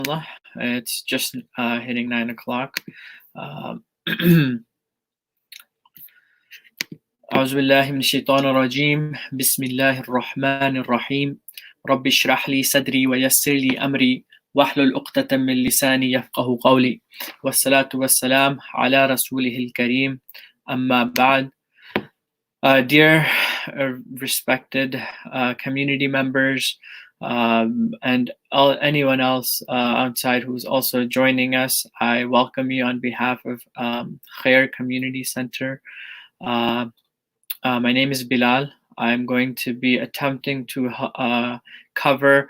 inshallah. It's just hitting 9 o'clock. أعوذ بالله من الشيطان الرجيم بسم الله الرحمن الرحيم رب اشرح لي صدري ويسر لي أمري واحلل عقدة من لساني يفقه قولي والصلاة والسلام على رسوله الكريم أما بعد. Dear respected community members, and anyone else outside who's also joining us, I welcome you on behalf of Khair Community Center. My name is Bilal. I'm going to be attempting to cover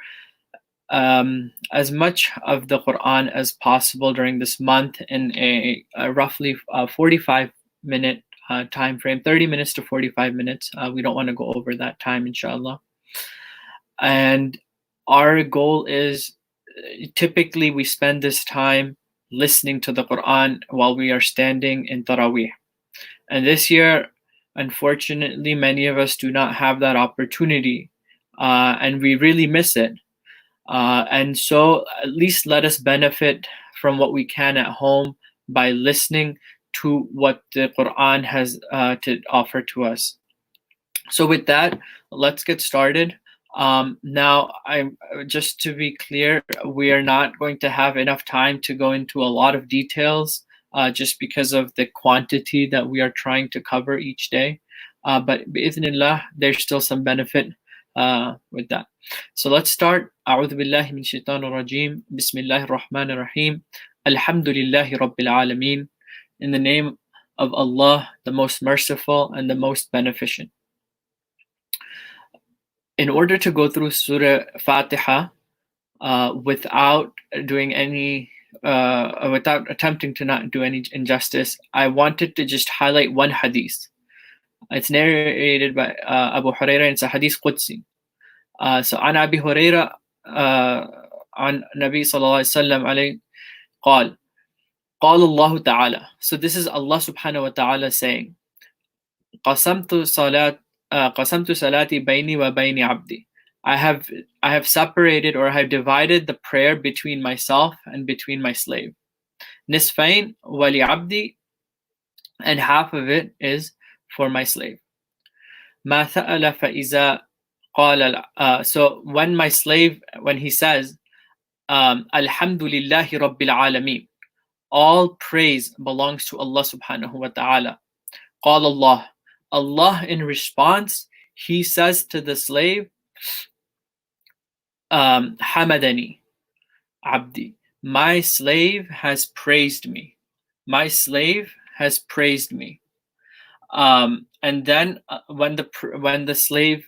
as much of the Quran as possible during this month in a roughly 45-minute time frame, 30 minutes to 45 minutes. We don't want to go over that time, inshallah. And our goal is, typically we spend this time listening to the Quran while we are standing in Taraweeh. And this year, unfortunately, many of us do not have that opportunity, and we really miss it. And so at least let us benefit from what we can at home by listening to what the Quran has to offer to us. So with that, let's get started. Now, just to be clear, we are not going to have enough time to go into a lot of details just because of the quantity that we are trying to cover each day. But bi'ithnillah, there's still some benefit with that. So let's start. أعوذ بالله من الشيطان الرجيم بسم الله الرحمن الرحيم الحمد لله رب العالمين. In the name of Allah, the most merciful and the most beneficent. In order to go through Surah Fatiha without doing any, without attempting to not do any injustice, I wanted to just highlight one hadith. It's narrated by Abu Huraira, and it's a hadith Qudsi. So عن أبي هريرة عن النبي صلى الله عليه وسلم عليه قال قال الله تعالى. So this is Allah subhanahu wa ta'ala saying, قسمت صلاتي بيني وبين عبدي. I have separated, or I have divided the prayer between myself and between my slave. نصفين ولعبدي, and half of it is for my slave. ما ثأل فإذا قال. So when my slave, when he says Alhamdulillahi Rabbil Alameen, all praise belongs to Allah subhanahu wa ta'ala. قال Allah. Allah, in response, he says to the slave, Hamadani Abdi, my slave has praised me. My slave has praised me. And then when the slave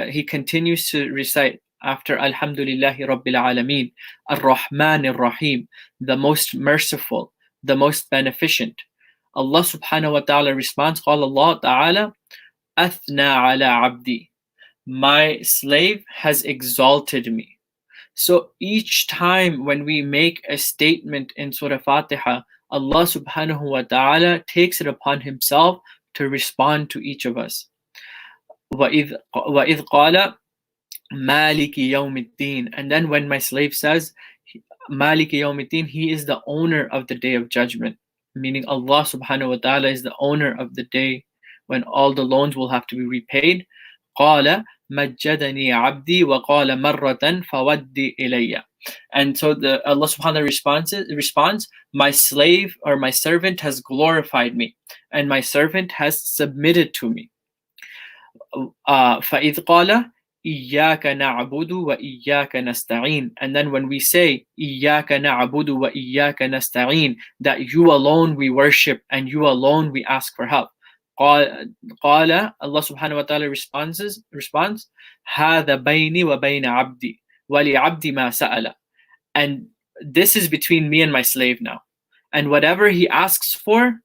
he continues to recite after Alhamdulillahi Rabbil Alameen, Ar-Rahman Ar-Rahim, the most merciful, the most beneficent, Allah subhanahu wa ta'ala responds, قال Allah ta'ala أثنى على عبدي, my slave has exalted me. So each time when we make a statement in Surah Fatiha, Allah subhanahu wa ta'ala takes it upon himself to respond to each of us. وَإِذْ قَالَ مَالِكِ يَوْمِ الدِّينِ, and then when my slave says مَالِكِ يَوْمِ الدِّينِ, he is the owner of the day of judgment, meaning Allah subhanahu wa ta'ala is the owner of the day when all the loans will have to be repaid. قَالَ مَجَّدَنِي عَبْدِي وَقَالَ مَرَّةً فَوَدِّ إِلَيَّ. And so Allah subhanahu wa ta'ala responds, my slave or my servant has glorified me, and my servant has submitted to me. فَإِذْ قَالَ إِيَّاكَ نَعْبُدُ وَإِيَّاكَ نَسْتَعِينُ, and then when we say إِيَّاكَ نَعْبُدُ وَإِيَّاكَ نَسْتَعِينُ, that you alone we worship and you alone we ask for help. قال Allah subhanahu wa ta'ala responds هَذَا بَيْنِي وَبَيْنَ عَبْدِي وَلِعَبْدِ مَا سَأَلَ, and this is between me and my slave now, and whatever he asks for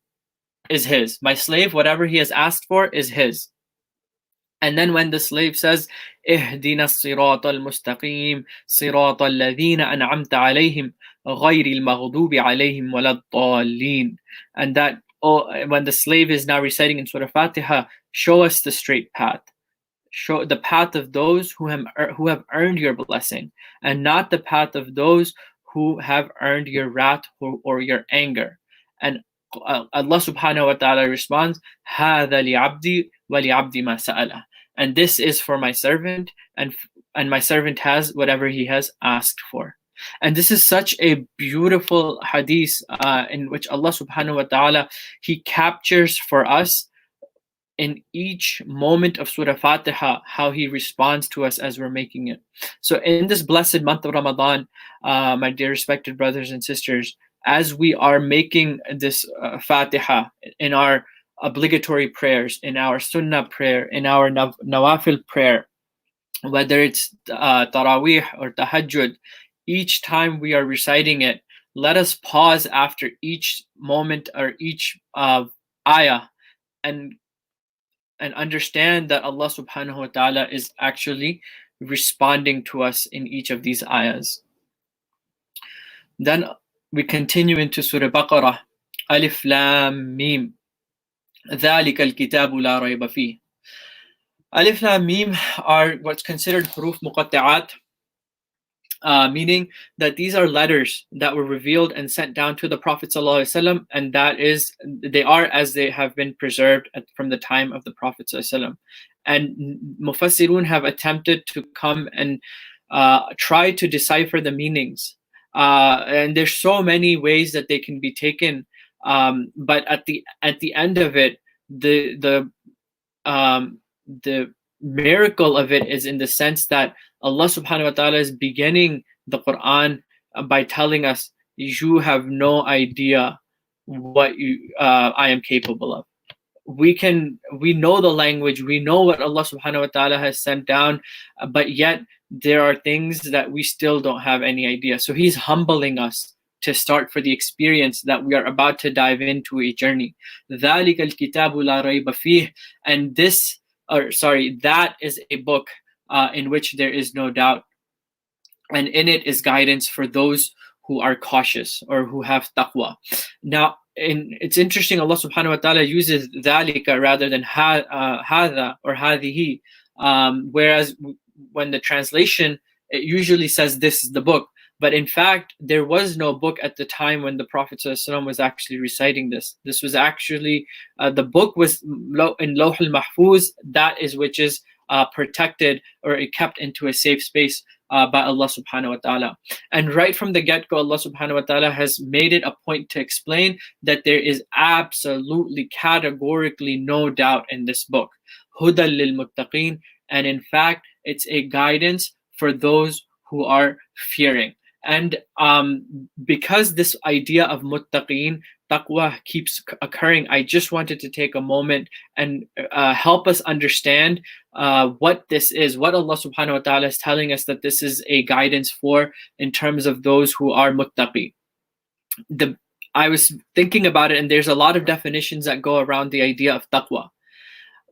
is his. My slave, whatever he has asked for is his. And then when the slave says اهدنا الصراط المستقيم صراط الذين أنعمت عليهم غير المغضوب عليهم ولا الضالين, and that when the slave is now reciting in Surah Fatiha, show us the straight path, show the path of those who have earned your blessing, and not the path of those who have earned your wrath or your anger. And Allah subhanahu wa ta'ala responds, هَذَا لِعَبْدِي وَلِعَبْدِ مَا سَأَلَهُ. And this is for my servant, and my servant has whatever he has asked for. And this is such a beautiful hadith in which Allah subhanahu wa ta'ala, He captures for us in each moment of Surah Fatiha how He responds to us as we're making it. So in this blessed month of Ramadan, my dear respected brothers and sisters, as we are making this Fatiha in our obligatory prayers, in our Sunnah prayer, in our Nawafil prayer, whether it's Taraweeh or Tahajjud, each time we are reciting it, let us pause after each moment or each ayah and understand that Allah subhanahu wa ta'ala is actually responding to us in each of these ayahs. Then we continue into Surah Baqarah. Alif Lam Mim. ذَلِكَ الْكِتَابُ لَا رَيْبَ فِيهِ. Alif Lam Mim are what's considered huruf muqatta'at, meaning that these are letters that were revealed and sent down to the Prophet ﷺ, and that is, they are as they have been preserved from the time of the Prophet ﷺ. And Mufassirun have attempted to come and try to decipher the meanings. And there's so many ways that they can be taken, but at the end of it, the miracle of it is in the sense that Allah subhanahu wa ta'ala is beginning the Quran by telling us, you have no idea what I am capable of. We know the language, we know what Allah subhanahu wa ta'ala has sent down, but yet there are things that we still don't have any idea. So He's humbling us to start for the experience that we are about to dive into a journey. ذَلِكَ الْكِتَابُ لَا رَيْبَ فِيهِ. And that is a book in which there is no doubt. And in it is guidance for those who are cautious or who have taqwa. Now, it's interesting, Allah subhanahu wa ta'ala uses dhalika rather than hadha or hadihi, whereas when the translation, it usually says this is the book. But in fact, there was no book at the time when the Prophet ﷺ was actually reciting this. This was actually, the book was in Lawh al-Mahfuz, that is which is protected or kept into a safe space by Allah subhanahu wa ta'ala. And right from the get-go, Allah subhanahu wa ta'ala has made it a point to explain that there is absolutely, categorically no doubt in this book. Hudal lil muttaqeen, and in fact, it's a guidance for those who are fearing. And because this idea of muttaqeen, taqwa, keeps occurring, I just wanted to take a moment and help us understand what this is, what Allah subhanahu wa ta'ala is telling us that this is a guidance for in terms of those who are muttaqi. I was thinking about it, and there's a lot of definitions that go around the idea of taqwa.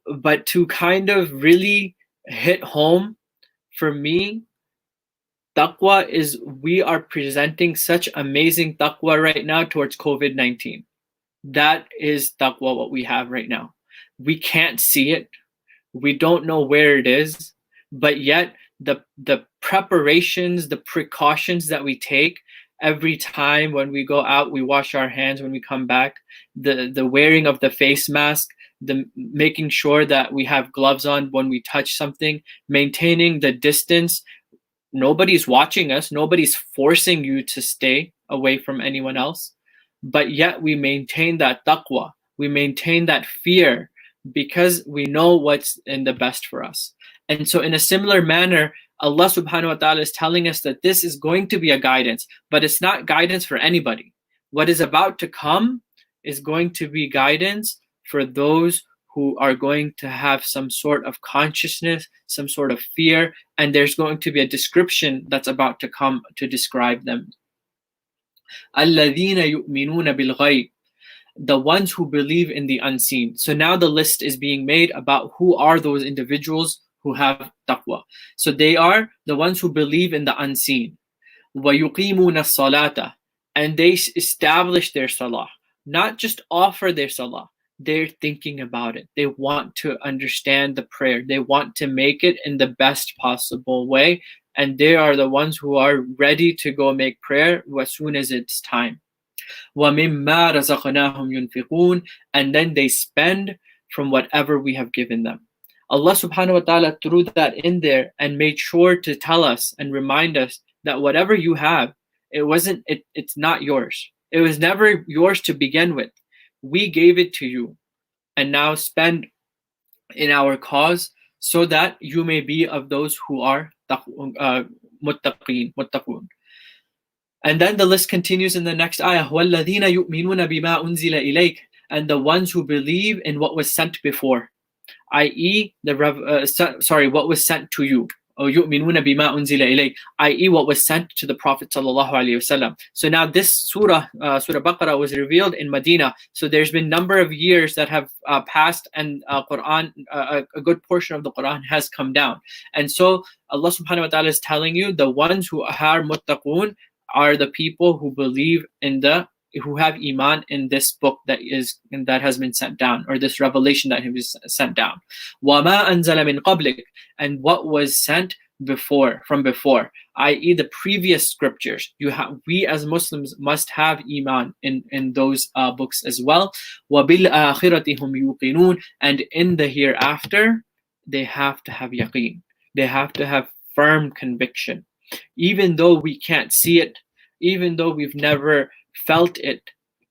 But to kind of really hit home for me, taqwa is, we are presenting such amazing taqwa right now towards COVID-19. That is taqwa, what we have right now. We can't see it. We don't know where it is. But yet the preparations, the precautions that we take every time when we go out, we wash our hands when we come back, the wearing of the face mask, the making sure that we have gloves on when we touch something, maintaining the distance. Nobody's watching us. Nobody's forcing you to stay away from anyone else. But yet we maintain that taqwa. We maintain that fear because we know what's in the best for us. And so in a similar manner, Allah subhanahu wa ta'ala is telling us that this is going to be a guidance, but it's not guidance for anybody. What is about to come is going to be guidance for those who are going to have some sort of consciousness, some sort of fear, and there's going to be a description that's about to come to describe them. الَّذِينَ يُؤْمِنُونَ بِالْغَيْبِ, the ones who believe in the unseen. So now the list is being made about who are those individuals who have taqwa. So they are the ones who believe in the unseen. وَيُقِيمُونَ الصَّلَاةَ, and they establish their salah, not just offer their salah. They're thinking about it. They want to understand the prayer. They want to make it in the best possible way and they are the ones who are ready to go make prayer as soon as it's time. وَمِمَّا رَزَقْنَاهُمْ يُنْفِقُونَ, and then they spend from whatever we have given them. Allah subhanahu wa ta'ala threw that in there and made sure to tell us and remind us that whatever you have, it's not yours. It was never yours to begin with. We gave it to you, and now spend in our cause so that you may be of those who are muttaqun. And then the list continues in the next ayah, وَالَّذِينَ يُؤْمِنُونَ بِمَا أُنزِلَ إِلَيْكَ, and the ones who believe in what was sent before, i.e. what was sent to you. Or يُؤْمِنُونَ بِمَا أُنزِلَ إِلَيْكَ, i.e. what was sent to the Prophet sallallahu alaihi wasallam. So now this surah, Surah Baqarah, was revealed in Medina. So there's been number of years that have passed, and Quran, a good portion of the Quran has come down. And so Allah subhanahu wa ta'ala is telling you, the ones who are muttaqun are the people who believe who have iman in this book that has been sent down, or this revelation that has been sent down. وَمَا أَنزَلَ مِن قَبْلِكَ, and what was sent from before, i.e. the previous scriptures. We as Muslims must have iman in those books as well. وَبِالْآخِرَةِ هُمْ يُوقِنُونَ, and in the hereafter they have to have yaqeen. They have to have firm conviction. Even though we can't see it, even though we've never felt it,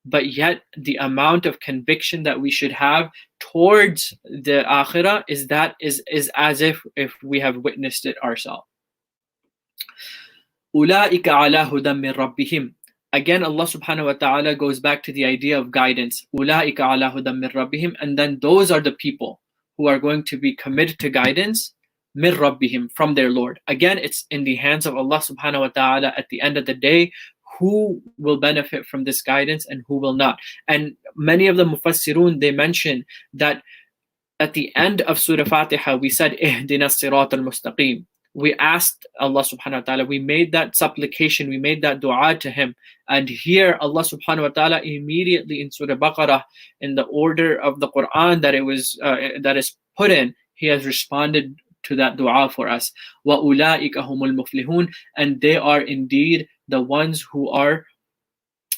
but yet the amount of conviction that we should have towards the akhirah is as if we have witnessed it ourselves. أُولَٰئِكَ عَلَىٰ هُدًى مِّن رَبِّهِمْ. Again, Allah subhanahu wa ta'ala goes back to the idea of guidance. أُولَٰئِكَ عَلَىٰ هُدًى مِّن رَبِّهِمْ, and then those are the people who are going to be committed to guidance, min rabbihim, from their Lord. Again, it's in the hands of Allah subhanahu wa ta'ala at the end of the day who will benefit from this guidance and who will not. And many of the mufassirun, they mention that at the end of Surah Fatiha, we said, Ihdina as-sirat al-mustaqim. We asked Allah subhanahu wa ta'ala, we made that supplication, we made that dua to him. And here Allah subhanahu wa ta'ala immediately in Surah Baqarah, in the order of the Quran that is put in, he has responded to that dua for us. وَأُولَٰئِكَ هُمُ الْمُفْلِحُونَ, and they are indeed the ones who are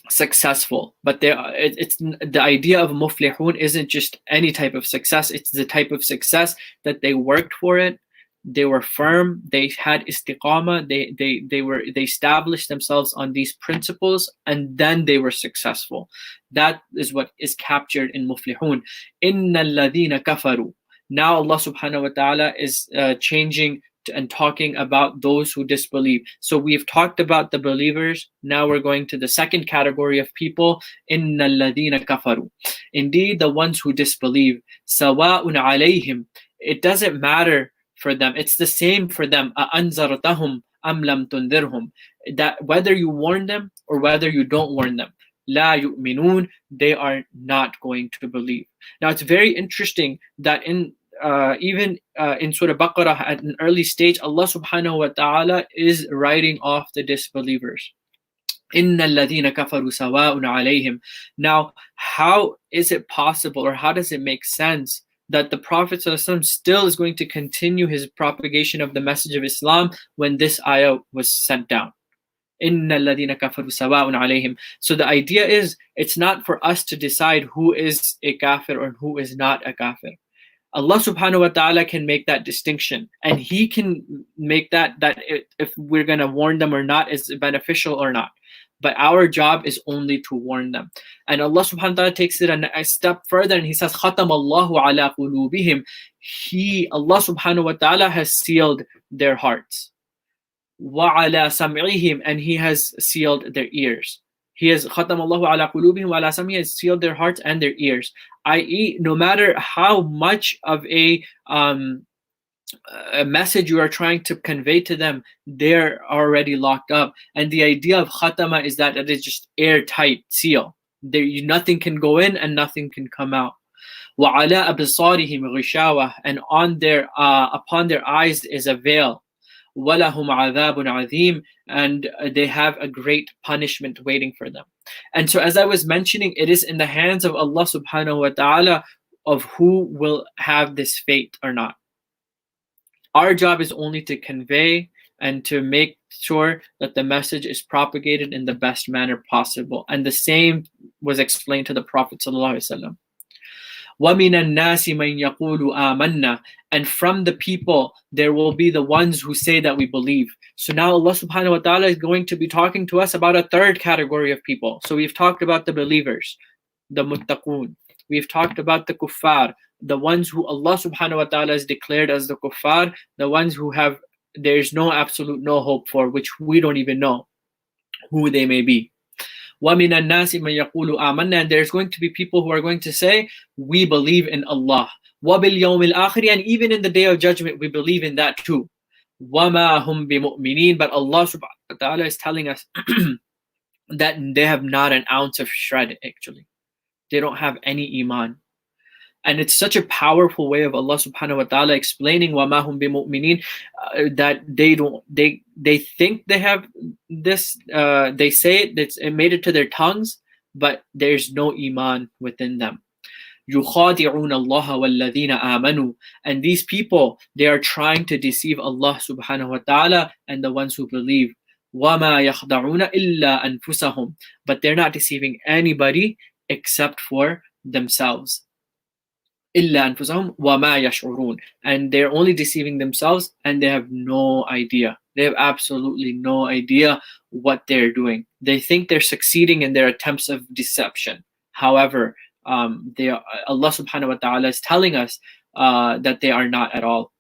successful. But it's the idea of muflihun isn't just any type of success. It's the type of success that they worked for it. They were firm. They had istiqamah. They established themselves on these principles, and then they were successful. That is what is captured in muflihun. Inna alladhina kafaru. Now Allah subhanahu wa ta'ala is changing and talking about those who disbelieve. So we've talked about the believers. Now we're going to the second category of people. Inna alladhina kafaru. Indeed, the ones who disbelieve. Sawa'un alayhim. It doesn't matter for them. It's the same for them. A'anzartahum am lam tundirhum. That whether you warn them or whether you don't warn them. La yu'minun, they are not going to believe. Now it's very interesting that even in Surah Baqarah at an early stage, Allah subhanahu wa ta'ala is writing off the disbelievers. Inna alladhina kafaru sawa'un alayhim. Now, how is it possible, or how does it make sense that the Prophet ﷺ still is going to continue his propagation of the message of Islam when this ayah was sent down? Inna alladhina kafaru sawa'un alayhim. So the idea is, it's not for us to decide who is a kafir or who is not a kafir. Allah subhanahu wa ta'ala can make that distinction, and he can make that if we're going to warn them or not is beneficial or not. But our job is only to warn them. And Allah subhanahu wa ta'ala takes it a step further, and he says, Khatam Allahu ala qulubihim. Allah subhanahu wa ta'ala has sealed their hearts. وَعَلَى سَمْعِهِمْ, and he has sealed their ears. He has khatam Allahu ala qulubihim wa ala sam'ihim, has sealed their hearts and their ears. I.e., no matter how much of a message you are trying to convey to them, they're already locked up. And the idea of khatama is that it is just airtight seal. Nothing can go in and nothing can come out. وَعَلَى أَبْصَارِهِمْ غِشَاوَةٌ, and on their upon their eyes is a veil. وَلَهُمْ عَذَابٌ عَظِيمٌ, and they have a great punishment waiting for them. And so, as I was mentioning, it is in the hands of Allah subhanahu wa ta'ala of who will have this fate or not. Our job is only to convey and to make sure that the message is propagated in the best manner possible. And the same was explained to the Prophet ﷺ. وَمِنَ النَّاسِ مَنْ يَقُولُ آمَنَّا. And from the people, there will be the ones who say that we believe. So now Allah subhanahu wa ta'ala is going to be talking to us about a third category of people. So we've talked about the believers, the muttaqun. We've talked about the kuffar, the ones who Allah subhanahu wa ta'ala has declared as the kuffar, the ones who have, there's no absolute no hope for, which we don't even know who they may be. وَمِنَ النَّاسِ مَنْ يَقُولُ آمَنَّا. And there's going to be people who are going to say, we believe in Allah. وَبِالْيَوْمِ الْآخِرِ. And even in the day of judgment, we believe in that too. وَمَا هُمْ بِمُؤْمِنِينَ. But Allah subhanahu wa ta'ala is telling us that they have not an ounce of shred, actually. They don't have any iman. And it's such a powerful way of Allah subhanahu wa ta'ala explaining وَمَا هُمْ بِمُؤْمِنِينَ, that they think they have this, they say it made it to their tongues, but there's no iman within them. يُخَادِعُونَ اللَّهَ وَالَّذِينَ آمَنُوا. And these people, they are trying to deceive Allah subhanahu wa ta'ala and the ones who believe. وَمَا يَخْدَعُونَ إِلَّا أَنفُسَهُم. But they're not deceiving anybody except for themselves. إِلَّا أَنفُسَهُمْ وَمَا يَشْعُرُونَ. And they're only deceiving themselves, and they have no idea. They have absolutely no idea what they're doing. They think they're succeeding in their attempts of deception. However, Allah subhanahu wa ta'ala is telling us that they are not at all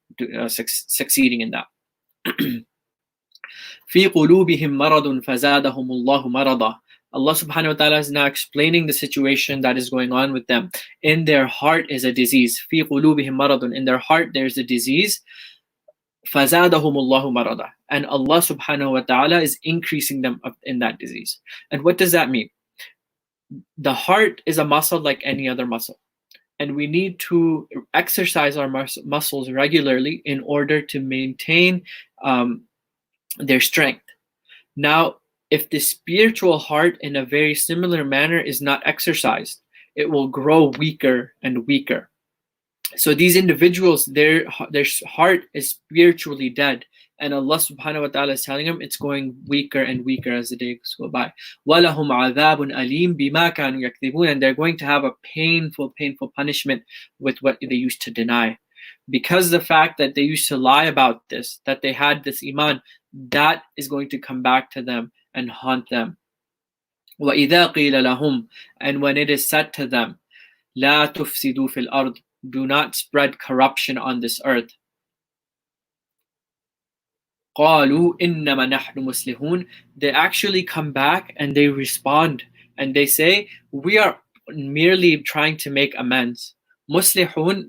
succeeding in that. فِي قُلُوبِهِمْ مَرَضٌ فَزَادَهُمُ اللَّهُ مَرَضًا. Allah subhanahu wa ta'ala is now explaining the situation that is going on with them. In their heart is a disease. فِي قُلُوبِهِمْ مَرَضٌ. In their heart there's a disease. فَزَادَهُمُ اللَّهُ مَرَضًا. And Allah subhanahu wa ta'ala is increasing them in that disease. And what does that mean? The heart is a muscle like any other muscle. And we need to exercise our muscles regularly in order to maintain their strength. Now, if the spiritual heart in a very similar manner is not exercised, it will grow weaker and weaker. So these individuals, their heart is spiritually dead, and Allah subhanahu wa ta'ala is telling them it's going weaker and weaker as the days go by. وَلَهُمْ عَذَابٌ أَلِيمٌ بِمَا كَانُوا يَكْذِبُونَ. And they're going to have a painful punishment with what they used to deny. Because the fact that they used to lie about this, that they had this iman, that is going to come back to them and haunt them. وَإِذَا قِيلَ لَهُمْ. And when it is said to them, لَا تُفْسِدُوا فِي الْأَرْضِ. Do not spread corruption on this earth. قَالُوا إِنَّمَا نَحْنُ مُصْلِحُونَ. They actually come back and they respond and they say, we are merely trying to make amends. Muslihun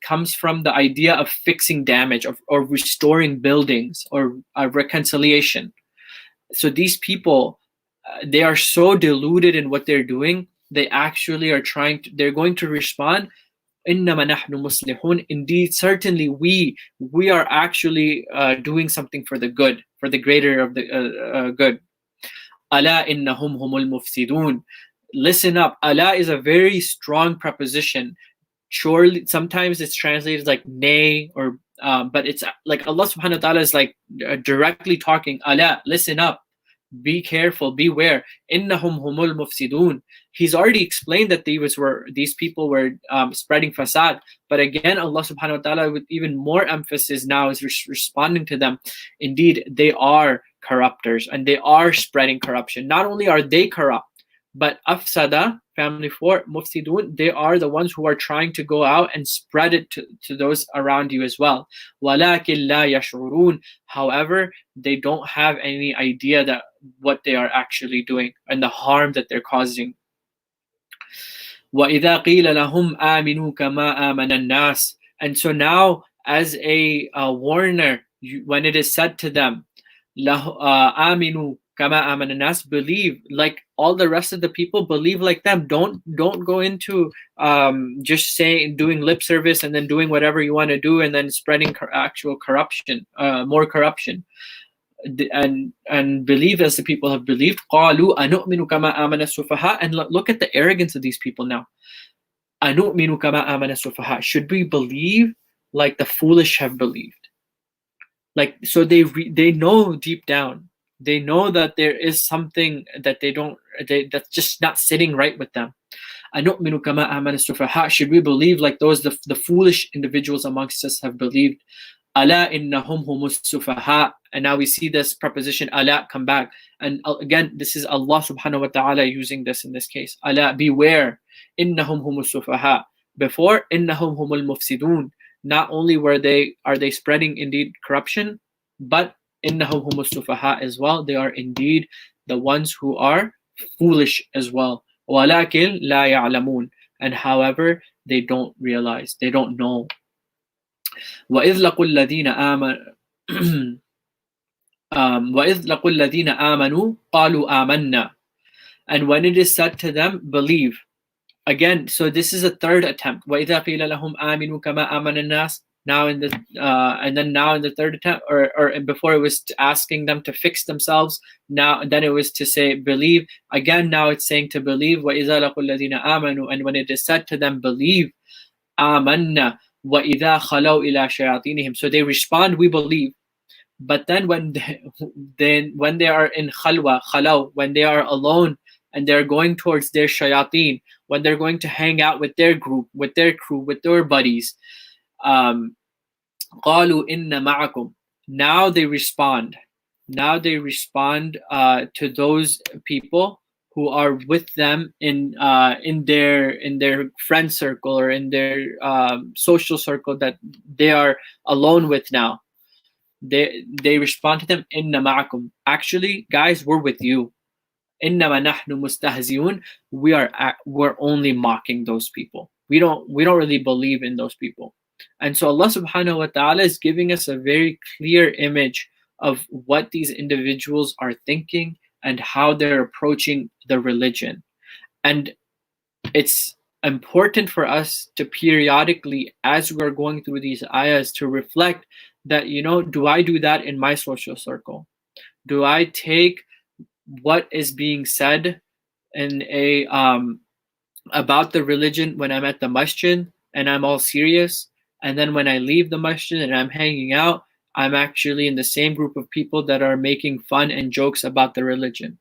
comes from the idea of fixing damage or restoring buildings or reconciliation. So these people, they are so deluded in what they're doing, they actually are they're going to respond, إِنَّمَا نَحْنُ مُصْلِحُونَ. Indeed, certainly we are actually doing something for the good, for the greater of the good. أَلَا إِنَّهُمْ هُمُ الْمُفْسِدُونَ. Listen up. Allah is a very strong preposition. Surely, sometimes it's translated like nay, or but it's like Allah subhanahu wa ta'ala is like directly talking. Allah, listen up. Be careful, beware. Innahum humul mufsidun. He's already explained that these people were spreading fasad. But again, Allah subhanahu wa ta'ala with even more emphasis now is responding to them. Indeed, they are corruptors and they are spreading corruption. Not only are they corrupt, but afsada, family 4, mufsidun, they are the ones who are trying to go out and spread it to those around you as well. وَلَكِنْ لَا يَشْعُرُونَ. However, they don't have any idea that what they are actually doing and the harm that they're causing. وَإِذَا قِيلَ لَهُمْ آمِنُوا كَمَا آمَنَ النَّاسِ. And so now, as a warner, when it is said to them, آمِنُوا كَمَا آمَنَ النَّاسِ, believe like all the rest of the people, believe like them. Don't go into just doing lip service and then doing whatever you want to do and then spreading actual corruption, more corruption. And believe as the people have believed. قَالُوا أَنُؤْمِنُ كَمَا آمَنَ السُّفَهَاءُ. And look at the arrogance of these people now. أَنُؤْمِنُ كَمَا آمَنَ السُّفَهَاءُ. Should we believe like the foolish have believed? Like, so they know deep down, they know that there is something that that's just not sitting right with them. أَنُؤْمِنُ كَمَا آمَنَ السُّفَهَاءُ, should we believe like those the foolish individuals amongst us have believed? أَلَا إِنَّهُمْ هُمُ السُّفَهَاءُ, and now we see this preposition أَلَا come back, and again this is Allah subhanahu wa ta'ala using this in this case. أَلَا, beware. إِنَّهُمْ هُمُ السُّفَهَاءُ, before إِنَّهُمْ هُمُ الْمُفْسِدُونَ, not only are they spreading indeed corruption, but إِنَّهُمْ هُمُ السُّفَهَاء as well, they are indeed the ones who are foolish as well. وَلَكِنْ لَا يَعْلَمُونَ, and however they don't realize, they don't know. وَإِذْ لَقُوا الَّذِينَ آمَنُوا وَإِذْ لَقُوا الَّذِينَ آمَنُوا قَالُوا آمَنَّا, and when it is said to them, believe. Again, so this is a third attempt. وَإِذَا قِيلَ لَهُمْ آمِنُوا كَمَا آمَنَ النَّاسِ, now in the and then now in the third attempt, or before it was asking them to fix themselves, now then it was to say believe. Again, now it's saying to believe. وَإِذَا لَقُوا الَّذِينَ آمَنُوا, and when it is said to them believe, آمَنَّا وَإِذَا خَلَوْا إِلَى شَيَاطِينِهِمْ, so they respond, we believe. But then when they are in khalaw, when they are alone and they're going towards their shayateen, when they're going to hang out with their group, with their crew, with their buddies, قَالُوا إِنَّ مَعَكُمْ, now they respond. Now they respond to those people who are with them in their friend circle, or in their social circle that they are alone with now. They respond to them, inna ma'akum, actually guys, we're with you. Innama nahnu mustahzi'un, we're only mocking those people. We don't really believe in those people. And so Allah subhanahu wa ta'ala is giving us a very clear image of what these individuals are thinking and how they're approaching the religion. And it's important for us to periodically, as we're going through these ayahs, to reflect that, do I do that in my social circle? Do I take what is being said in about the religion when I'm at the masjid and I'm all serious, and then when I leave the masjid and I'm hanging out, I'm actually in the same group of people that are making fun and jokes about the religion?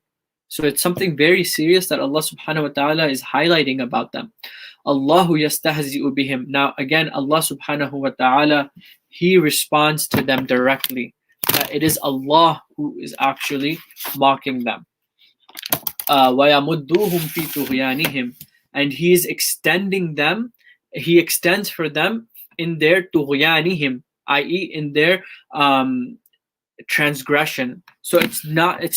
So it's something very serious that Allah subhanahu wa ta'ala is highlighting about them. Allahu yastahzi'u bihim. Now again, Allah subhanahu wa ta'ala, He responds to them directly, that it is Allah who is actually mocking them. وَيَمُدُّوهُمْ فِي طُغْيَانِهِمْ, and He is extending them, He extends for them in their طُغْيَانِهِمْ, i.e. in their transgression. So it's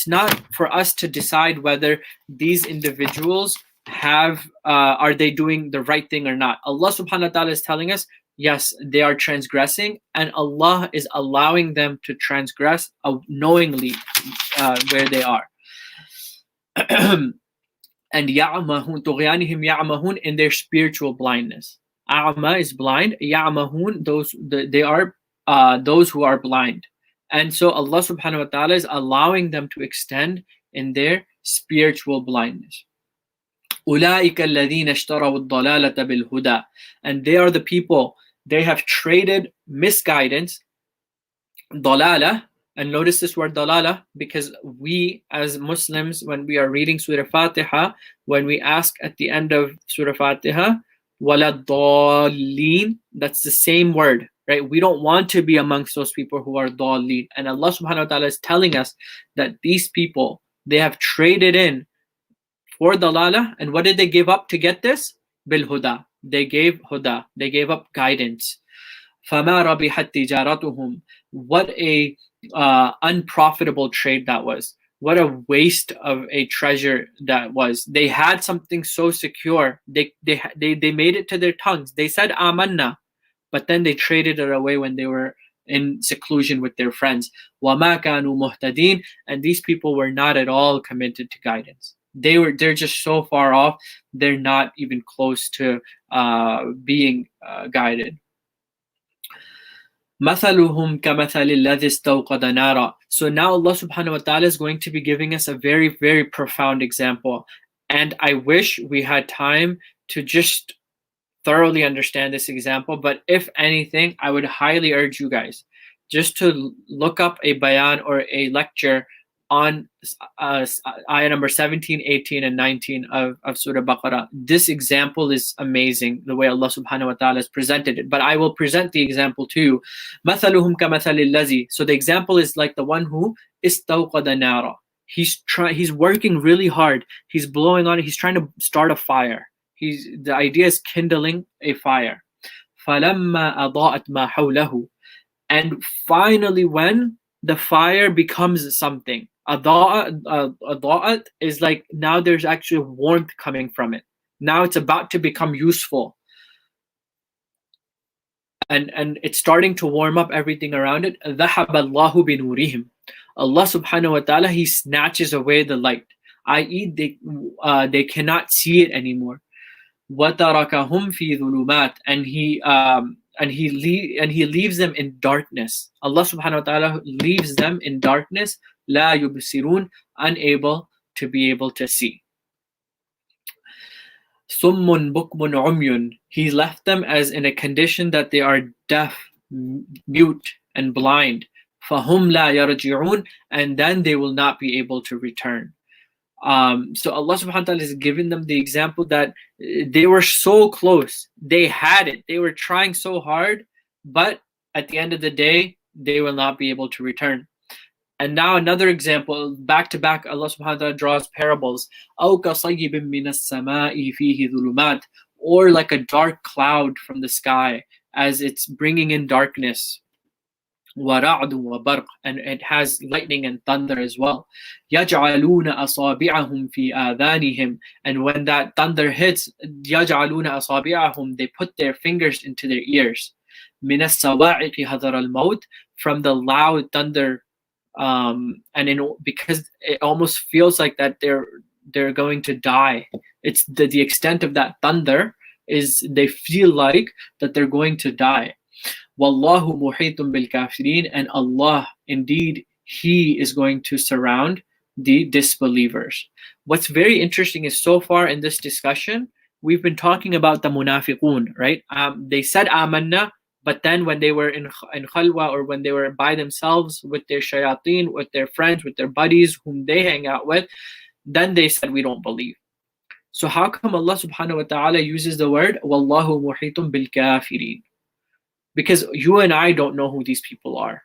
not for us to decide whether these individuals are they doing the right thing or not. Allah subhanahu wa ta'ala is telling us, yes, they are transgressing, and Allah is allowing them to transgress knowingly where they are. And يَعْمَهُونَ طُغْيَانِهِمْ يَعْمَهُونَ, in their spiritual blindness. A'ma is blind, يَعْمَهُونَ, they are those who are blind. And so Allah subhanahu wa ta'ala is allowing them to extend in their spiritual blindness. أُولَٰئِكَ الَّذِينَ اشْتَرَوُا الضَّلَالَةَ بِالْهُدَى, and they are the people, they have traded misguidance, ضَلَالَة, and notice this word dalala, because we as Muslims, when we are reading Surah Fatiha, when we ask at the end of Surah Fatiha, وَلَا الضَّالِّينَ, that's the same word, right? We don't want to be amongst those people who are ضالين. And Allah subhanahu wa ta'ala is telling us that these people, they have traded in for dalala, and what did they give up to get this? Bil-huda. They gave huda, they gave up guidance. فَمَا رَبِحَتْ تِجَارَتُهُمْ, what a unprofitable trade that was. What a waste of a treasure that was. They had something so secure. They made it to their tongues. They said amanna, but then they traded it away when they were in seclusion with their friends. وَمَا كَانُوا مُهْتَدِينَ, and these people were not at all committed to guidance. They're just so far off. They're not even close to being guided. مَثَلُهُمْ كَمَثَلِ الَّذِي اسْتَوْقَدَ نَارًا. So now Allah subhanahu wa ta'ala is going to be giving us a very, very profound example. And I wish we had time to just thoroughly understand this example. But if anything, I would highly urge you guys just to look up a bayan or a lecture on ayah number 17, 18, and 19 of Surah Baqarah. This example is amazing, the way Allah subhanahu wa ta'ala has presented it. But I will present the example to you. مَثَلُهُمْ كَمَثَلِ الَّذِي. So the example is like the one who istawqada nara. He's working really hard. He's blowing on it. He's trying to start a fire. The idea is kindling a fire. فَلَمَّا أَضَاءَتْ مَا حَوْلَهُ. And finally, when the fire becomes something, ada'at is like now there's actually warmth coming from it. Now it's about to become useful. And it's starting to warm up everything around it. ذَهَبَ اللَّهُ بِنُورِهِمْ. Allah subhanahu wa ta'ala, He snatches away the light, i.e. they cannot see it anymore. وَتَرَكَهُمْ فِي ظُلُمَاتٍ. And he leaves them in darkness. Allah subhanahu wa ta'ala leaves them in darkness, la yubsirun, unable to be able to see. Summun bukmun umyun. He left them as in a condition that they are deaf, mute, and blind. Fahum la yarji'un. And then they will not be able to return. So Allah subhanahu wa ta'ala is giving them the example that they were so close. They had it. They were trying so hard, but at the end of the day, they will not be able to return. And now another example, back to back, Allah subhanahu wa ta'ala draws parables. أَوْ كَصَيِّبٍ مِّنَ السَّمَاءِ فِيهِ ظُلُمَاتٍ. Or like a dark cloud from the sky as it's bringing in darkness. وَرَعْدٌ وَبَرْقٌ. And it has lightning and thunder as well. يَجْعَلُونَ أَصَابِعَهُمْ فِي آذَانِهِمْ. And when that thunder hits, يَجْعَلُونَ أَصَابِعَهُمْ. They put their fingers into their ears. مِنَ السَّوَاعِقِ حَذَرَ الْمَوْتِ. From the loud thunder, because it almost feels like that they're going to die. It's the extent of that thunder is they feel like that they're going to die. Wallahu muhitun bil kafirin. And Allah, indeed, He is going to surround the disbelievers. What's very interesting is so far in this discussion, we've been talking about the munafiqun, right? They said amanna, but then when they were in khalwa, or when they were by themselves with their shayateen, with their friends, with their buddies whom they hang out with, then they said we don't believe. So how come Allah subhanahu wa ta'ala uses the word wallahu muhitun bil kafirin? Because you and I don't know who these people are.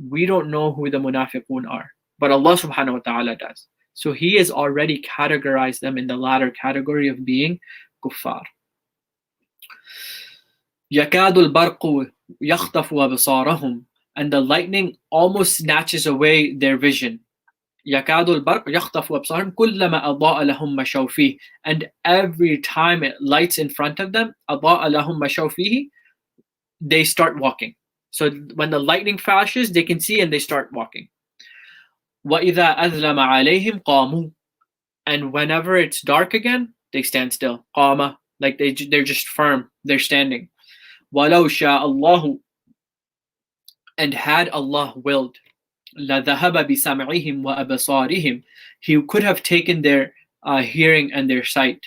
We don't know who the munafiqun are. But Allah subhanahu wa ta'ala does. So He has already categorized them in the latter category of being kuffar. يَكَادُ الْبَرْقُ يَخْطَفُ أَبْصَارَهُمْ. And the lightning almost snatches away their vision. يَكَادُ الْبَرْقُ يَخْطَفُ أَبْصَارَهُمْ كُلَّمَا أَضَاءَ لَهُمْ مَشَوْا فِيهِ. And every time it lights in front of them, أَضَاءَ لَهُمْ مَشَوْا فِيهِ, they start walking. So when the lightning flashes, they can see and they start walking. وَإِذَا أَذْلَمَ عَلَيْهِمْ قَامُوا. And whenever it's dark again, they stand still. قَامَ. Like they're just firm. They're standing. وَلَوْ شَاءَ اللَّهُ. And had Allah willed, لَذَهَبَ بِسَمْعِهِمْ وَأَبْصَارِهِمْ. He could have taken their hearing and their sight.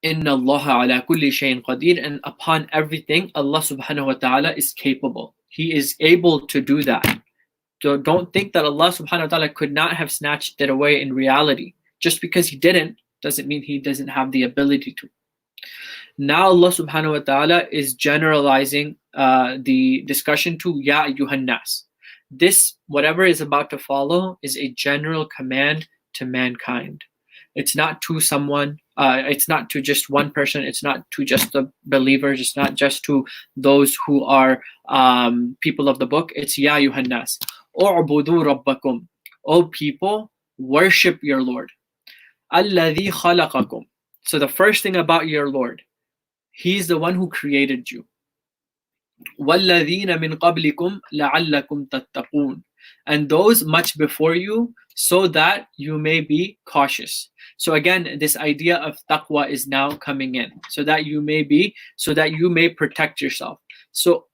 إِنَّ اللَّهَ عَلَى كُلِّ شَيْءٍ قَدِيرٌ. And upon everything, Allah subhanahu wa ta'ala is capable. He is able to do that. So don't think that Allah subhanahu wa ta'ala could not have snatched it away in reality. Just because He didn't, doesn't mean He doesn't have the ability to. Now Allah subhanahu wa ta'ala is generalizing the discussion to Ya ayyuhan nas. This, whatever is about to follow, is a general command to mankind. It's not to someone, it's not to just one person, it's not to just the believers, it's not just to those who are people of the book. It's Ya ayyuhan nas. U'budu rabbakum. O people, worship your Lord. Alladhi khalaqakum. So the first thing about your Lord, He's the one who created you. وَالَّذِينَ مِنْ قَبْلِكُمْ لَعَلَّكُمْ تَتَّقُونَ. And those much before you, so that you may be cautious. So again, this idea of taqwa is now coming in, so that you may protect yourself. So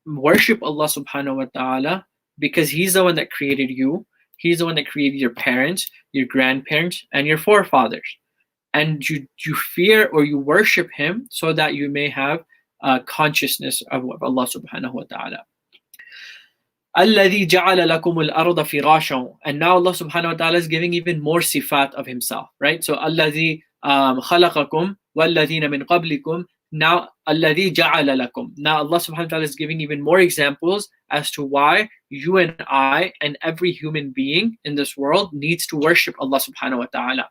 worship Allah subhanahu wa ta'ala, because He's the one that created you. He's the one that created your parents, your grandparents, and your forefathers. And you fear or you worship Him so that you may have consciousness of Allah subhanahu wa ta'ala. الَّذِي جَعَلَ لَكُمُ الْأَرْضَ فِرَاشًا. And now Allah subhanahu wa ta'ala is giving even more sifat of himself, right? So الَّذِي خَلَقَكُمْ وَالَّذِينَ مِنْ قَبْلِكُمْ. Now الَّذِي جَعَلَ لَكُمْ. Now Allah subhanahu wa ta'ala is giving even more examples as to why you and I and every human being in this world needs to worship Allah subhanahu wa ta'ala.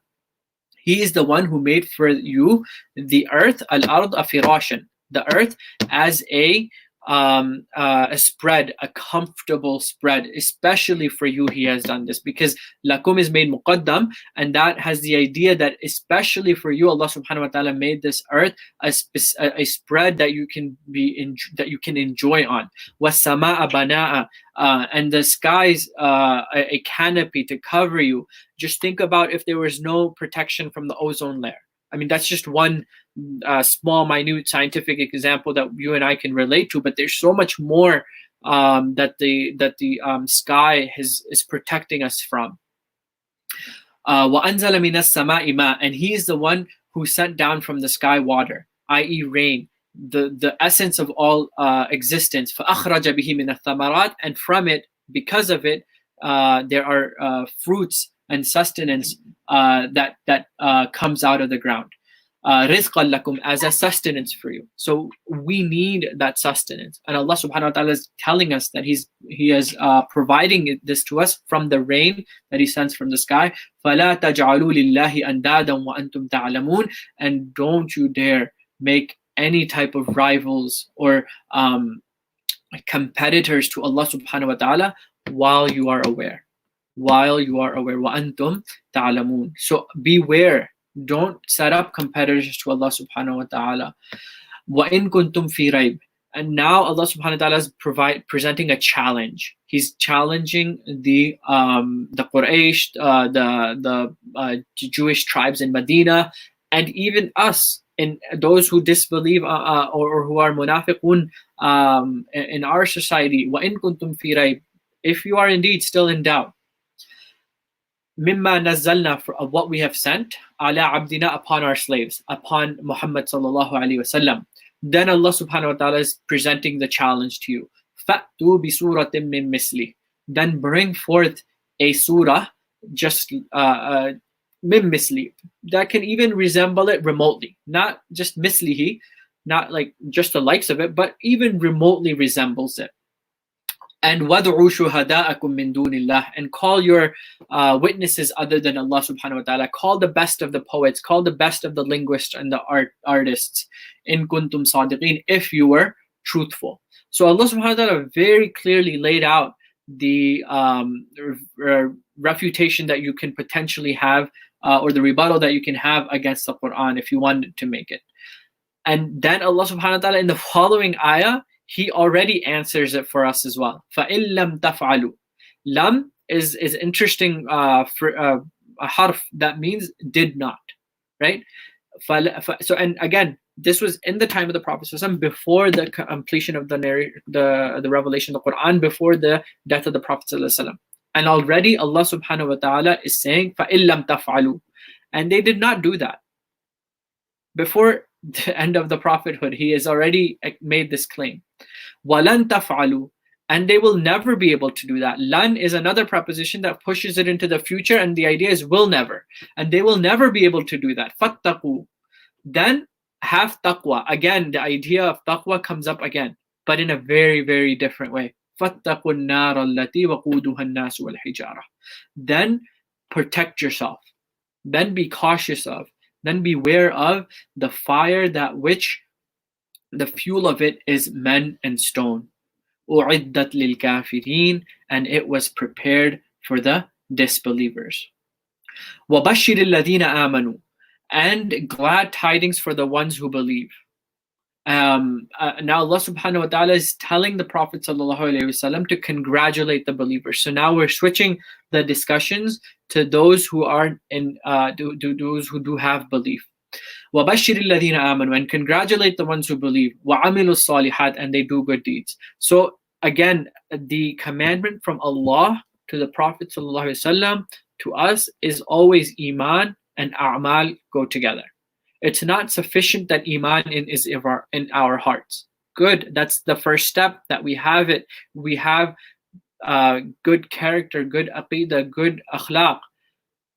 He is the one who made for you the earth, al-ard firashan, the earth as a spread, a comfortable spread. Especially for you, He has done this because lakum is made muqaddam, and that has the idea that especially for you, Allah Subhanahu wa Taala made this earth a spread that you can enjoy on. Was-samaa banaa, and the skies a canopy to cover you. Just think about if there was no protection from the ozone layer. I mean, that's just one small, minute scientific example that you and I can relate to. But there's so much more that the sky is protecting us from. وَأَنزَلَ مِنَ السَّمَاءِ مَاءً. And He is the one who sent down from the sky water, i.e., rain, the essence of all existence. فَأَخْرَجَ بِهِ مِنَ الثَّمَرَاتِ. And from it, because of it, there are fruits and sustenance that comes out of the ground. رِزْقًا لَكُمْ, as a sustenance for you. So we need that sustenance. And Allah subhanahu wa ta'ala is telling us that He is providing this to us from the rain that He sends from the sky. فَلَا تَجْعَلُوا لِلَّهِ أَنْدَادًا وَأَنْتُمْ تَعْلَمُونَ. And don't you dare make any type of rivals or competitors to Allah subhanahu wa ta'ala while you are aware. وَأَنْتُمْ تَعْلَمُونَ. So beware. Don't set up competitors to Allah subhanahu wa ta'ala. وَإِن كُنْتُمْ فِي رَيْبٍ. And now Allah subhanahu wa ta'ala is presenting a challenge. He's challenging the Quraysh, the Jewish tribes in Medina, and even us, and those who disbelieve or who are munafiqun in our society. وَإِن كُنْتُمْ فِي رَيْبٍ. If you are indeed still in doubt, مِمَّا نَزَّلْنَا, of what we have sent, عَلَى عَبْدِنَا, upon our slaves, upon Muhammad sallallahu alaihi wasallam. Then Allah subhanahu wa ta'ala is presenting the challenge to you. فَأْتُوا بِسُورَةٍ مِّن مِثْلِهِ. Then bring forth a surah, just مِن مِثْلِهِ, that can even resemble it remotely. Not just mislihi, not like just the likes of it, but even remotely resembles it. And وَدْعُوا شُهَدَاءَكُم مِّن دُونِ اللَّهِ. And call your witnesses other than Allah subhanahu wa ta'ala. Call the best of the poets, call the best of the linguists and the artists. إِن كُنتُمْ صَادِقِينَ, if you were truthful. So Allah subhanahu wa ta'ala very clearly laid out the refutation that you can potentially have, or the rebuttal that you can have against the Quran if you wanted to make it. And then Allah subhanahu wa ta'ala in the following ayah, He already answers it for us as well. فَإِن لَمْ تَفْعَلُوا. Lam is interesting for a harf that means did not, right? So, and again, this was in the time of the Prophet before the completion of the revelation of the Quran, before the death of the Prophet. And already Allah subhanahu wa ta'ala is saying فَإِن لَمْ تَفْعَلُوا. And they did not do that. Before the end of the prophethood, He has already made this claim. وَلَن تَفْعَلُوا. And they will never be able to do that. Lan is another preposition that pushes it into the future, and the idea is will never. And they will never be able to do that. فَاتَّقُوا. Then have taqwa. Again, the idea of taqwa comes up again, but in a very, very different way. فَاتَّقُوا النَّارَ الَّتِي وَقُودُهَا النَّاسُ وَالْحِجَارَةُ. Then protect yourself. Then be cautious of. Then beware of the fire that which the fuel of it is men and stone. أُعِدَّتْ لِلْكَافِرِينَ. And it was prepared for the disbelievers. وَبَشِّرِ الَّذِينَ آمَنُوا. And glad tidings for the ones who believe. Now Allah subhanahu wa ta'ala is telling the Prophet sallallahu alaihi wasallam to congratulate the believers. So now we're switching the discussions to those who are those who do have belief. وَبَشِّرِ الَّذِينَ آمَنُوا. And congratulate the ones who believe. وَعَمِلُوا الصَّالِحَاتِ. And they do good deeds. So again, the commandment from Allah to the Prophet sallallahu alaihi wasallam to us is always iman and a'mal go together. It's not sufficient that iman is in our hearts. Good, that's the first step, that we have it. We have good character, good aqidah, good akhlaq.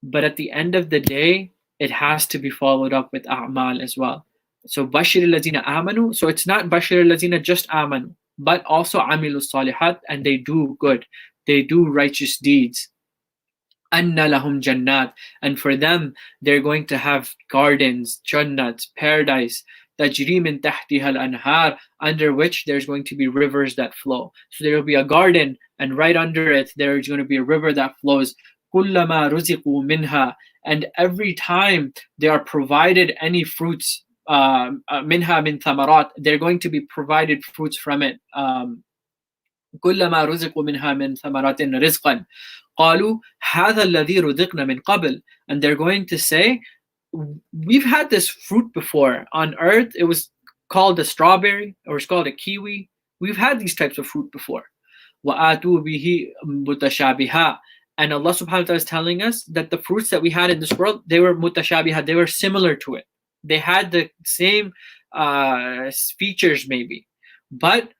But at the end of the day, it has to be followed up with a'mal as well. So bashir lazina amanu. So it's not bashir lazina just amanu, but also amilu salihat, and they do good, they do righteous deeds. Anna lahum jannat, and for them they're going to have gardens, jannats, paradise, tajri min tahtiha al-anhar, under which there's going to be rivers that flow. So there will be a garden, and right under it there's going to be a river that flows. Kullama ruziqu minha, and every time they are provided any fruits, minha min thamarat, they're going to be provided fruits from it. كلما رزقوا منها من ثمرات رزقا قالوا هذا الذي رزقنا من قبل, and they're going to say, we've had this fruit before on earth. It was called a strawberry, or it's called a kiwi. We've had these types of fruit before. وآتوا به متشابها, and Allah subhanahu wa ta'ala is telling us that the fruits that we had in this world, they were mutashabiha, they were similar to it. They had the same features maybe, but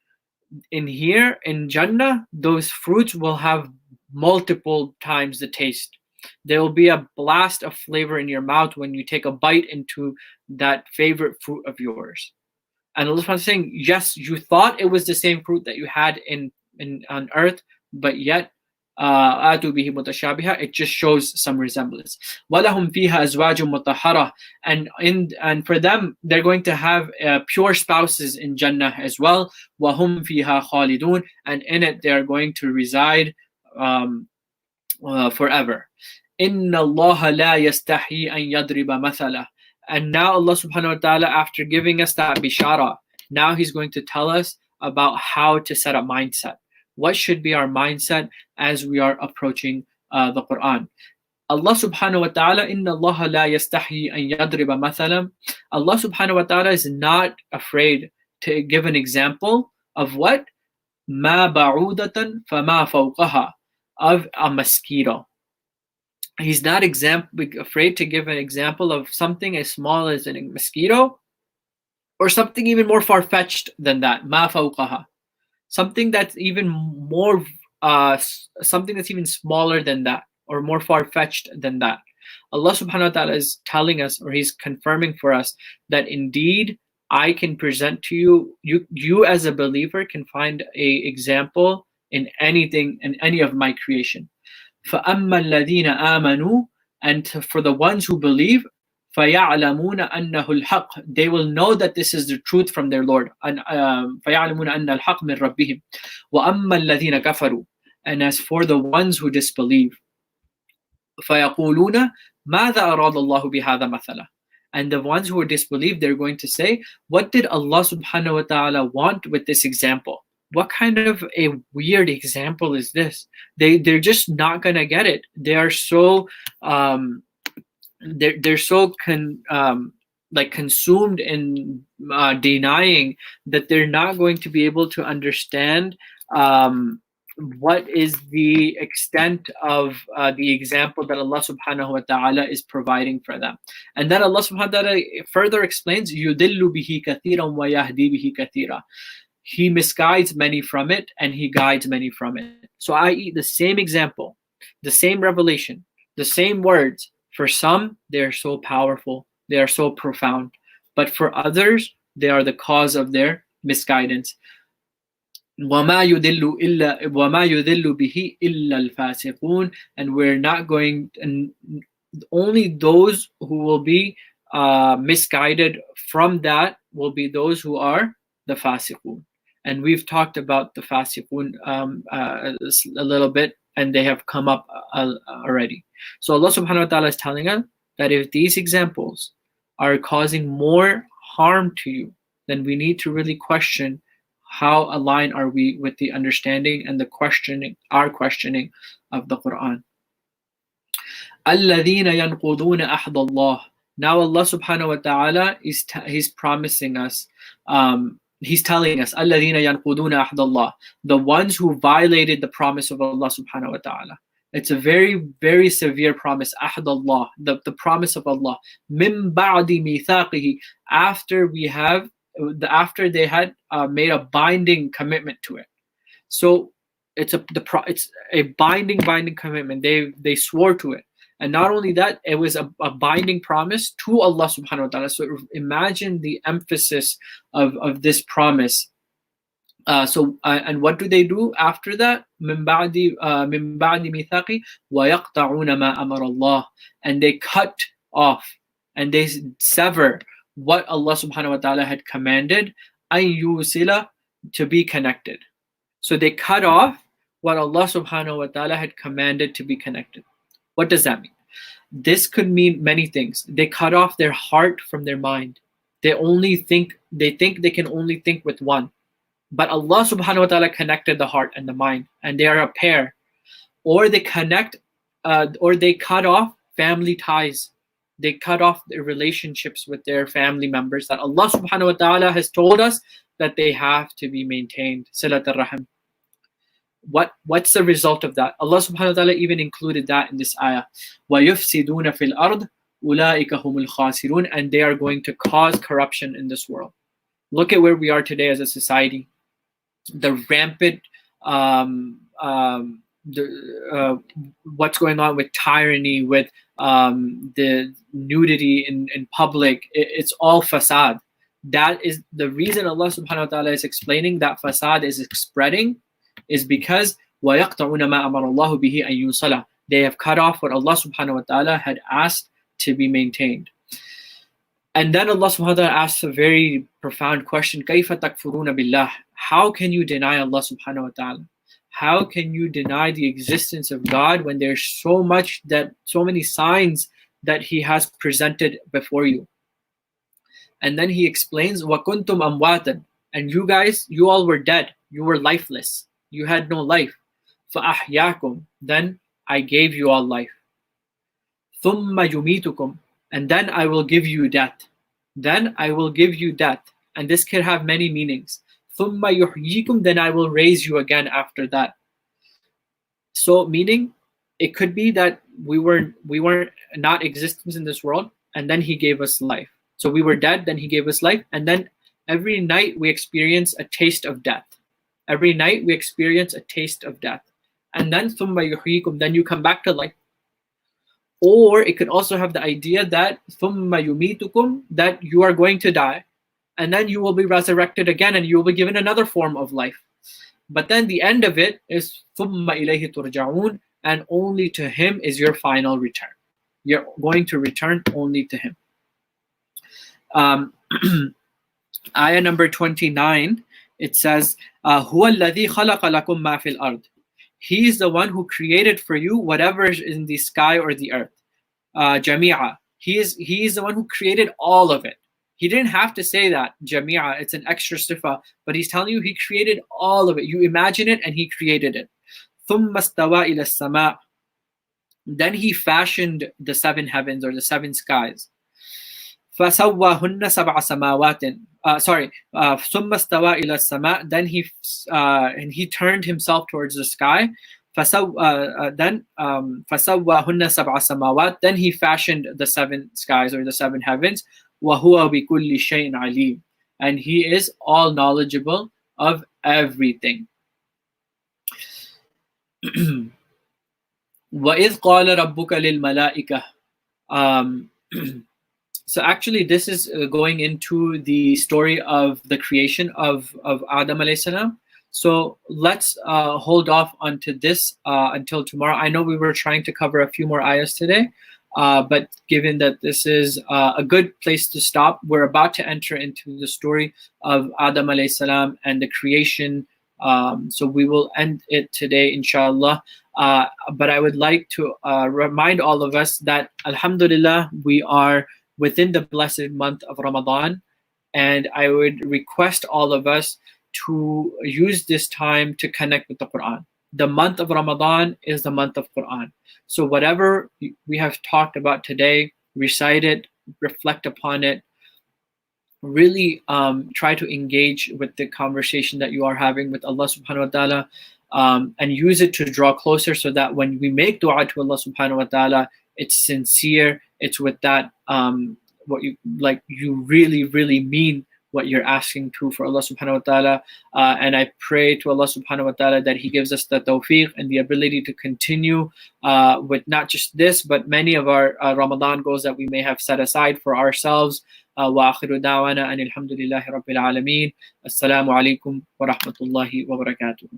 in here in Jannah, those fruits will have multiple times the taste. There will be a blast of flavor in your mouth when you take a bite into that favorite fruit of yours. And Allah is saying, yes, you thought it was the same fruit that you had in on earth, but yet آتوا به متشابهة, it just shows some resemblance. وَلَهُمْ فِيهَا أَزْوَاجٌ مُطَهَّرَةٌ, and for them they're going to have pure spouses in Jannah as well. وَهُمْ فِيهَا خَالِدُونَ, and in it they are going to reside forever. إِنَّ اللَّهَ لَا يَسْتَحْيِي أَن يَضْرِبَ مَثَلًا, and now Allah subhanahu wa ta'ala, after giving us that bishara, now He's going to tell us about how to set a mindset. What should be our mindset as we are approaching the Quran? Allah subhanahu wa ta'ala, inna Allah la yastahi an yadriba mathalam. Allah subhanahu wa ta'ala is not afraid to give an example of what? Ma ba'udatan fama fawqaha, of a mosquito. He's not afraid to give an example of something as small as a mosquito, or something even more far-fetched than that, ma fawqaha. Something that's even more, something that's even smaller than that, or more far-fetched than that. Allah subhanahu wa ta'ala is telling us, or He's confirming for us, that indeed I can present to you as a believer can find a example in anything, in any of my creation. فَأَمَّا الَّذِينَ آمَنُوا, and for the ones who believe, فَيَعْلَمُونَ أَنَّهُ الْحَقُّ, they will know that this is the truth from their Lord. فَيَعْلَمُونَ أَنَّ الْحَقُّ مِنْ رَبِّهِمْ. وَأَمَّا الَّذِينَ كَفَرُوا, and as for the ones who disbelieve, فَيَقُولُونَ مَاذَا أَرَادَ اللَّهُ بِهَذَا مَثَلًا, and the ones who are disbelieved, they're going to say, what did Allah subhanahu wa ta'ala want with this example? What kind of a weird example is this? They're just not gonna get it. They are so they're so consumed in denying, that they're not going to be able to understand what is the extent of the example that Allah subhanahu wa ta'ala is providing for them. And then Allah subhanahu wa ta'ala further explains, يُدِلُّ بِهِ كَثِيرًا وَيَهْدِي بِهِ كَثِيرًا. He misguides many from it, and He guides many from it. So i.e., the same example, the same revelation, the same words, for some, they are so powerful, they are so profound. But for others, they are the cause of their misguidance. وَمَا يُذِلُّ بِهِ إِلَّا الْفَاسِقُونَ, and we're not going, and only those who will be misguided from that will be those who are the fasiqun. And we've talked about the fasiqun a little bit, and they have come up already. So Allah subhanahu wa ta'ala is telling us that if these examples are causing more harm to you, then we need to really question how aligned are we with the understanding and our questioning of the Quran. الَّذِينَ يَنْقُضُونَ أَحْدَ اللَّهِ. Now Allah subhanahu wa ta'ala He's promising us, He's telling us, الَّذِينَ يَنْقُضُونَ أَحْدَ اللَّهِ, the ones who violated the promise of Allah subhanahu wa ta'ala. It's a very, very severe promise, أَحْدَ اللَّهِ, the promise of Allah. مِن بَعْدِ مِيثَاقِهِ, after they had made a binding commitment to it. So it's a binding commitment. They swore to it. And not only that, it was a binding promise to Allah subhanahu wa ta'ala. So imagine the emphasis of this promise. And what do they do after that? من بعد ميثاقي ويقطعون ما أمر الله, and they cut off and they sever what Allah subhanahu wa ta'ala had commanded, أن يوصل, to be connected. So they cut off what Allah subhanahu wa ta'ala had commanded to be connected. What does that mean? This could mean many things. They cut off their heart from their mind. They think they can only think with one. But Allah subhanahu wa ta'ala connected the heart and the mind, and they are a pair. Or they cut off family ties. They cut off their relationships with their family members that Allah subhanahu wa ta'ala has told us that they have to be maintained. Silat al-Rahim. What's the result of that? Allah subhanahu wa ta'ala even included that in this ayah. وَيُفْسِدُونَ فِي الْأَرْضِ أُولَٰئِكَ هُمُ الْخَاسِرُونَ, and they are going to cause corruption in this world. Look at where we are today as a society. The rampant, what's going on with tyranny, with the nudity in public, it's all fasad. That is the reason Allah subhanahu wa ta'ala is explaining that fasad is spreading, is because وَيَقْطَعُونَ مَا أَمَرَ اللَّهُ بِهِ أَن يُوصَلَ. They have cut off what Allah subhanahu wa ta'ala had asked to be maintained. And then Allah subhanahu wa ta'ala asks a very profound question. كَيْفَ تَكْفُرُونَ بِاللَّهِ. How can you deny Allah subhanahu wa ta'ala? How can you deny the existence of God when there's so many signs that He has presented before you? And then He explains, وَكُنْتُمْ أَمْوَاتًا. And you all were dead. You were lifeless. You had no life. فَأَحْيَاكُمْ. Then I gave you all life. ثُمَّ يُمِيتُكُمْ. And then I will give you death. Then I will give you death. And this can have many meanings. ثُمَّ يُحْيِيكُمْ. Then I will raise you again after that. So meaning, it could be that we were not existence in this world, and then He gave us life. So we were dead, then He gave us life, and then every night we experience a taste of death. Every night we experience a taste of death. And then ثُمَّ يُحْيِيكُمْ. Then you come back to life. Or it could also have the idea that ثُمَّ يُمِيتُكُمْ, that you are going to die, and then you will be resurrected again, and you will be given another form of life. But then the end of it is ثُمَّ إِلَيْهِ تُرْجَعُونَ, and only to Him is your final return. You're going to return only to Him. Ayah number 29, it says, هُوَ الَّذِي خَلَقَ لَكُم مَا فِي الْأَرْضِ. He is the one who created for you whatever is in the sky or the earth. Jami'a. He is the one who created all of it. He didn't have to say that, Jami'a. It's an extra sifa. But He's telling you He created all of it. You imagine it and He created it. ثُمَّ اسْتَوَى إِلَى السَّمَاءِ. Then He fashioned the seven heavens or the seven skies. فَسَوَّاهُنَّ سَبْعَ سَمَاوَاتٍ. ثُمَّ اسْتَوَى إِلَى السَّمَاءِ. Then He turned Himself towards the sky. فَسَوَّاهُنَّ سَبْعَ سَمَاوَاتٍ. Then He fashioned the seven skies or the seven heavens. وَهُوَ بِكُلِّ شَيْءٍ عَلِيمٌ. And He is all knowledgeable of everything. وَإِذْ قَالَ رَبُّكَ لِلْمَلَائِكَةِ. So actually this is going into the story of the creation of Adam alayhi salam. So let's hold off onto this until tomorrow. I know we were trying to cover a few more ayahs today, but given that this is a good place to stop, we're about to enter into the story of Adam alayhi salam and the creation. So we will end it today, inshallah. But I would like to remind all of us that, alhamdulillah, we are within the blessed month of Ramadan, and I would request all of us to use this time to connect with the Quran. The month of Ramadan is the month of Quran. So whatever we have talked about today, recite it, reflect upon it, really try to engage with the conversation that you are having with Allah subhanahu wa ta'ala, and use it to draw closer, so that when we make dua to Allah subhanahu wa ta'ala, it's sincere, it's with that what you really really mean what you're asking to for Allah subhanahu wa ta'ala. And I pray to Allah subhanahu wa ta'ala that He gives us the tawfiq and the ability to continue with not just this, but many of our Ramadan goals that we may have set aside for ourselves. وآخر دعوانا أن الحمد لله رب العالمين. السلام عليكم ورحمة الله وبركاته.